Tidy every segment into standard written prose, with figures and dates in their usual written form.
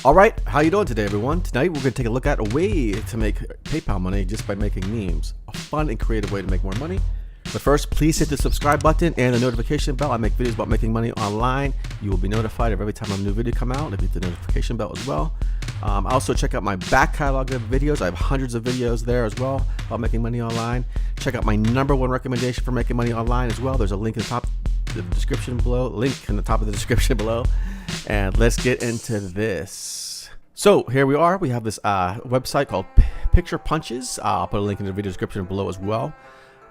Alright, how you doing today, everyone? Tonight we're going to take a look at a way to make PayPal money just by making memes. A fun and creative way to make more money. But first, please hit the subscribe button and the notification bell. I make videos about making money online. You will be notified of every time a new video come out. Hit the notification bell as well. Also check out my back catalog of videos. I have hundreds of videos there as well about making money online. Check out my #1 recommendation for making money online as well. There's a link in the top of the description below. Link in the top of the description below. And let's get into this. So here we are. We have this website called Picture Punches. I'll put a link in the video description below as well.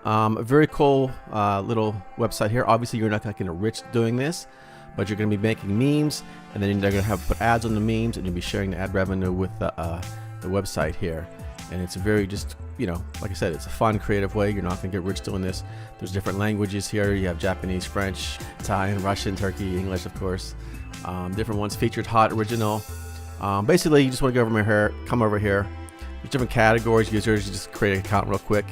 A very cool little website here. Obviously, you're not going to get rich doing this, but you're going to be making memes, and then they're going to have put ads on the memes, and you'll be sharing the ad revenue with the website here. And it's very just, you know, like I said, it's a fun, creative way. You're not going to get rich doing this. There's different languages here. You have Japanese, French, Italian, Russian, Turkey, English, of course. Different ones, featured, hot, original. Basically, you just want to go over here, come over here. There's different categories. Users, you just create an account real quick.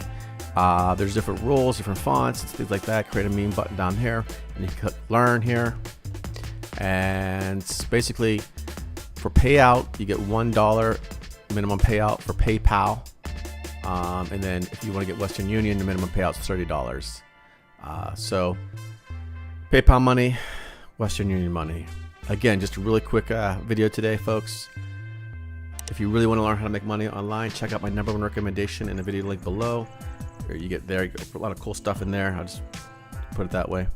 There's different rules, different fonts, things like that. Create a meme button down here, and you click learn here. And basically, for payout, you get $1 minimum payout for PayPal. And then if you want to get Western Union, the minimum payout is $30. So PayPal money, Western Union money. Again, just a really quick video today, folks. If you really want to learn how to make money online, check out my #1 recommendation in the video link below. You get there, you get a lot of cool stuff in there. I'll just put it that way.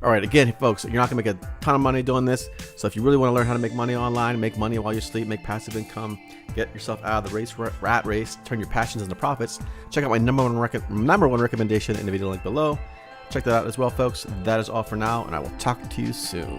All right, again, folks, you're not gonna make a ton of money doing this. So if you really want to learn how to make money online, make money while you sleep, make passive income, get yourself out of the rat race, turn your passions into profits, check out my #1 recommendation in the video link below. Check that out as well, folks. That is all for now, and I will talk to you soon.